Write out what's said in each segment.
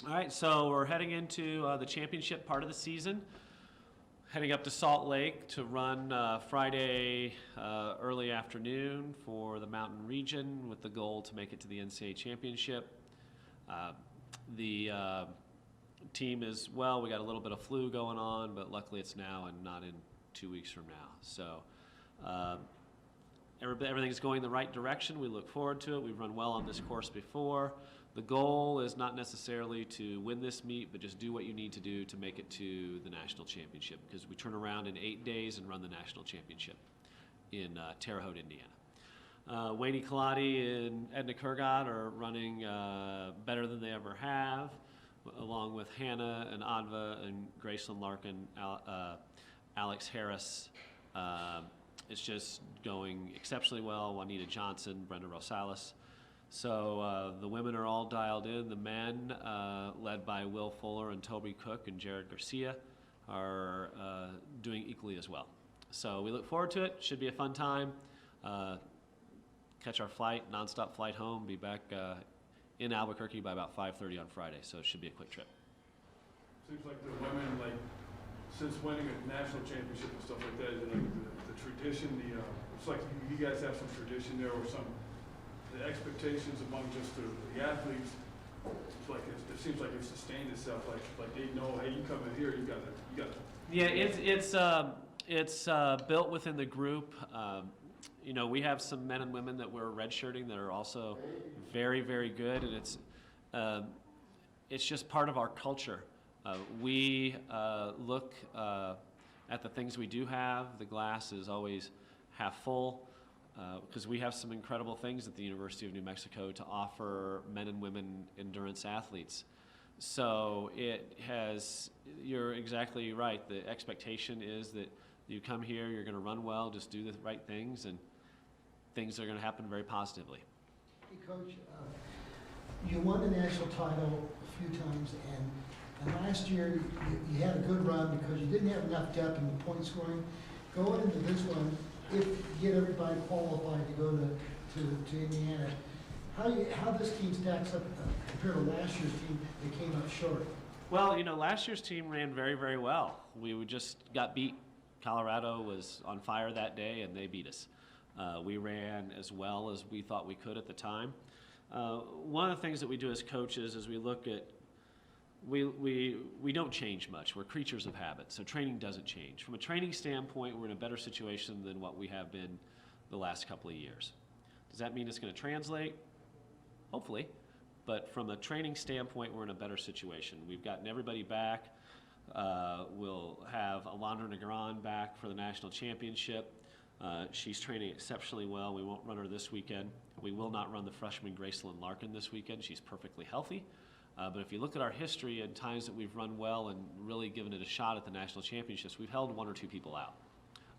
All right, so we're heading into the championship part of the season. Heading up to Salt Lake to run Friday early afternoon for the Mountain Region with the goal to make it to the NCAA Championship. The team is, well, we got a little bit of flu going on, but luckily it's now and not in 2 weeks from now. So everything's going the right direction. We look forward to it. We've run well on this course before. The goal is not necessarily to win this meet, but just do what you need to do to make it to the national championship, because we turn around in 8 days and run the national championship in Terre Haute, Indiana. Wayne Kaladi and Edna Kurgat are running better than they ever have, along with Hannah and Adva and Graceland Larkin, Alex Harris. It's just going exceptionally well. Juanita Johnson, Brenda Rosales. So the women are all dialed in. The men, led by Will Fuller and Toby Cook and Jared Garcia, are doing equally as well. So we look forward to it. Should be a fun time. Catch our flight, nonstop flight home. Be back in Albuquerque by about 5:30 on Friday. So it should be a quick trip. Seems like the women, since winning a national championship and stuff like that, the tradition, it's like you guys have some tradition there, or the expectations among just the athletes. It's like it seems like it's sustained itself. Like they know, hey, you come in here, you got to. Yeah, it's built within the group. We have some men and women that we're redshirting that are also very, very good, and it's just part of our culture. We look at the things we do have. The glass is always half full, because we have some incredible things at the University of New Mexico to offer men and women endurance athletes. So you're exactly right. The expectation is that you come here, you're going to run well, just do the right things, and things are going to happen very positively. Hey, Coach, you won the national title a few times, and last year you had a good run because you didn't have enough depth in the point scoring. Going into this one, if you get everybody qualified to go to Indiana, how this team stacks up compared to last year's team that came up short? Well, last year's team ran very, very well. We just got beat. Colorado was on fire that day, and they beat us. We ran as well as we thought we could at the time. One of the things that we do as coaches is we look at we don't change much. We're creatures of habit, so training doesn't change. From a training standpoint, we're in a better situation than what we have been the last couple of years. Does that mean it's going to translate? Hopefully. But from a training standpoint, we're in a better situation. We've gotten everybody back. We'll have Alondra Negron back for the national championship. She's training exceptionally well. We won't run her this weekend. We will not run the freshman Graceland Larkin this weekend. She's perfectly healthy. But if you look at our history and times that we've run well and really given it a shot at the national championships, we've held 1 or 2 people out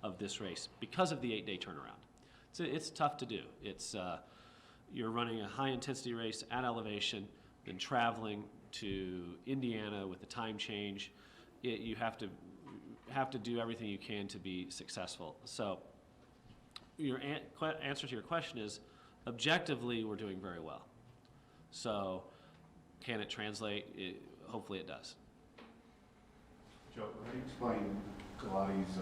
of this race because of the 8-day turnaround. It's tough to do. You're running a high-intensity race at elevation, then traveling to Indiana with the time change. You have to do everything you can to be successful. So your answer to your question is, objectively, we're doing very well. So can it translate? Hopefully it does. Joe, how do you explain Kaladi's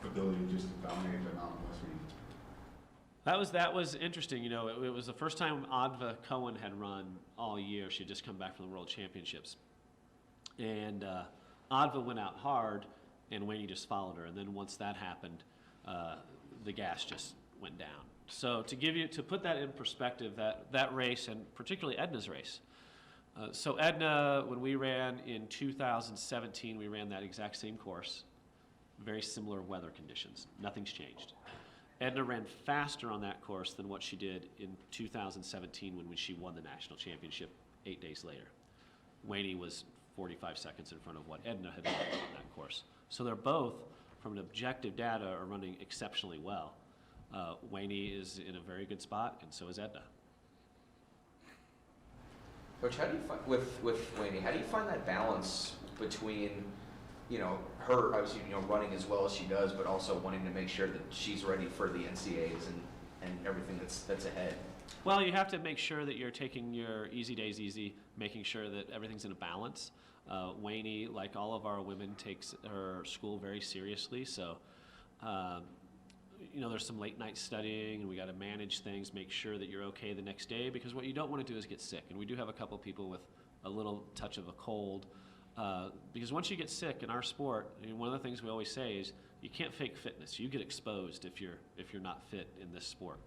ability just to dominate the Mountain West region? That was interesting. It was the first time Adva Cohen had run all year. She had just come back from the World Championships. And Adva went out hard, and Wayne just followed her. And then once that happened, the gas just went down. So to put that in perspective, that race, and particularly Edna's race. So Edna, when we ran in 2017, we ran that exact same course, very similar weather conditions. Nothing's changed. Edna ran faster on that course than what she did in 2017 when she won the national championship 8 days later. Wayne was 45 seconds in front of what Edna had run on that course. So they're both, from an objective data, are running exceptionally well. Wayne is in a very good spot, and so is Edna. Coach, how do you find with Wayne? How do you find that balance between, her obviously running as well as she does, but also wanting to make sure that she's ready for the NCAAs and everything that's ahead? Well, you have to make sure that you're taking your easy days easy, making sure that everything's in a balance. Wayne, like all of our women, takes her school very seriously. So, there's some late night studying, and we got to manage things, make sure that you're okay the next day, because what you don't want to do is get sick. And we do have a couple people with a little touch of a cold. Because once you get sick in our sport, one of the things we always say is you can't fake fitness. You get exposed if you're not fit in this sport.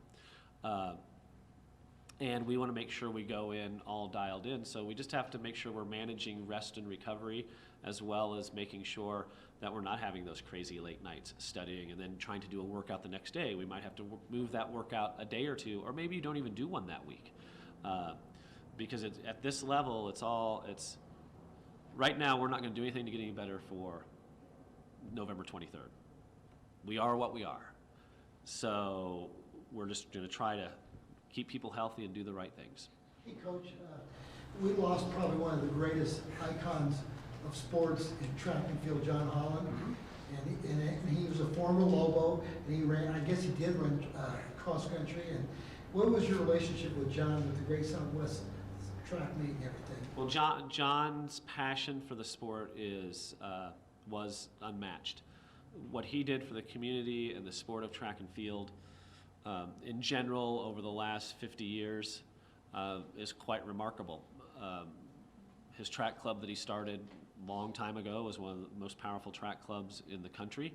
And we want to make sure we go in all dialed in. So we just have to make sure we're managing rest and recovery, as well as making sure that we're not having those crazy late nights studying and then trying to do a workout the next day. We might have to move that workout a day or two, or maybe you don't even do one that week. Because at this level, right now we're not going to do anything to get any better for November 23rd. We are what we are. So we're just going to try to keep people healthy and do the right things. Hey, Coach, we lost probably one of the greatest icons of sports in track and field, John Holland. Mm-hmm. And he was a former Lobo, and he ran, I guess he did run cross country. And what was your relationship with John with the Great Southwest track meet and everything? Well, John's passion for the sport was unmatched. What he did for the community and the sport of track and field in general over the last 50 years is quite remarkable. His track club that he started a long time ago was one of the most powerful track clubs in the country.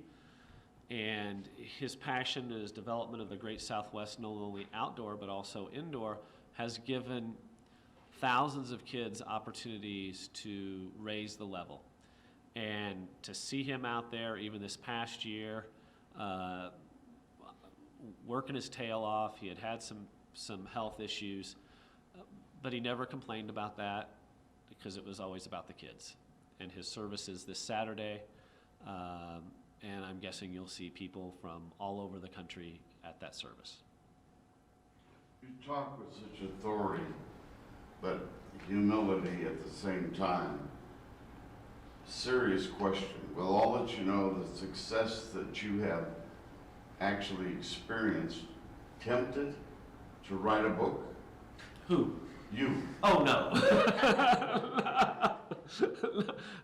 And his passion and his development of the Great Southwest, not only outdoor but also indoor, has given thousands of kids opportunities to raise the level. And to see him out there, even this past year, working his tail off. He had some health issues, but he never complained about that because it was always about the kids. And his service is this Saturday, and I'm guessing you'll see people from all over the country at that service. You talk with such authority, but humility at the same time. Serious question. With all that you know, the success that you have actually experienced, tempted to write a book? Who? You. Oh, no.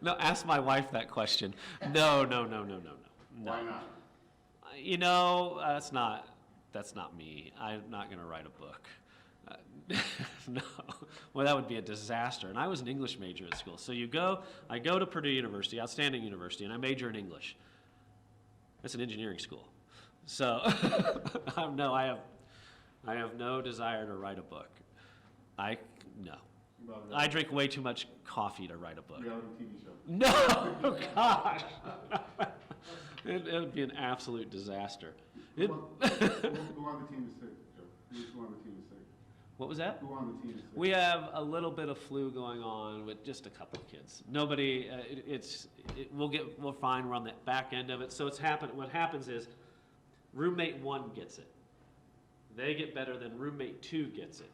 No, ask my wife that question. No. Why not? That's not me. I'm not going to write a book. No. Well, that would be a disaster. And I was an English major at school. So I go to Purdue University, outstanding university, and I major in English. It's an engineering school. So, no, I have no desire to write a book. No. I drink way too much coffee to write a book. Reality TV show. No, gosh. It would be an absolute disaster. Who on the team is sick, Joe? Who on the team is sick? What was that? Who on the team is sick? We have a little bit of flu going on with just a couple of kids. Nobody. We'll find we're on the back end of it. So what happens is, roommate 1 gets it. They get better, then roommate 2 gets it.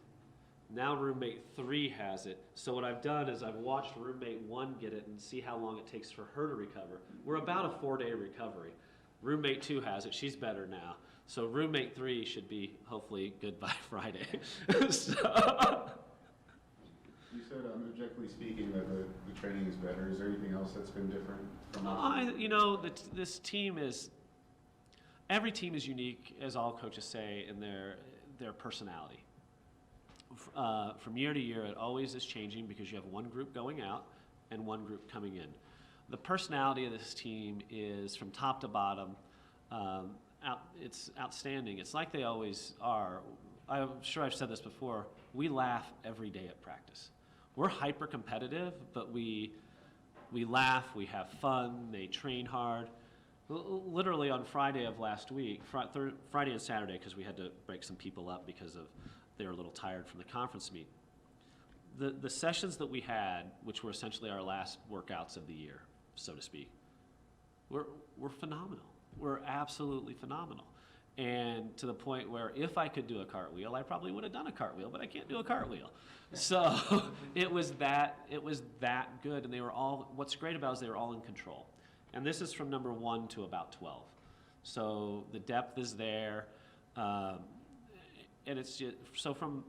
Now roommate 3 has it. So what I've done is I've watched roommate 1 get it and see how long it takes for her to recover. We're about a 4-day recovery. Roommate 2 has it. She's better now. So roommate 3 should be hopefully good by Friday. So. You said, objectively speaking, that the training is better. Is there anything else that's been different from this team is. Every team is unique, as all coaches say, in their personality. From year to year, it always is changing because you have one group going out and one group coming in. The personality of this team is, from top to bottom, it's outstanding. It's like they always are. I'm sure I've said this before. We laugh every day at practice. We're hyper competitive, but we laugh, we have fun, they train hard. Literally on Friday of last week, Friday and Saturday, because we had to break some people up because they were a little tired from the conference meet. The sessions that we had, which were essentially our last workouts of the year, so to speak, were phenomenal. We're absolutely phenomenal. And to the point where if I could do a cartwheel, I probably would have done a cartwheel, but I can't do a cartwheel. So it was that good. And what's great about it is they were all in control. And this is from number 1 to about 12. So the depth is there. and it's just, so from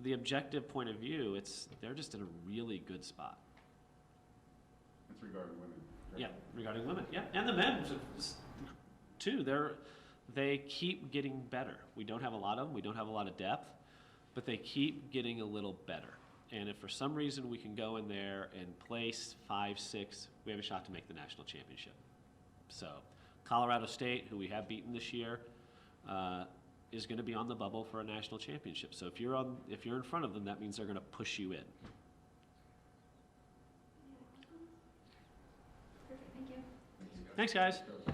the objective point of view, they're just in a really good spot. It's regarding women. correct? Yeah, regarding women, yeah, and the men too. They keep getting better. We don't have a lot of them. We don't have a lot of depth, but they keep getting a little better. And if for some reason we can go in there and place 5, 6, we have a shot to make the national championship. So Colorado State, who we have beaten this year, is going to be on the bubble for a national championship. So if you're in front of them, that means they're going to push you in. Perfect, thank you. Thanks, guys. Go.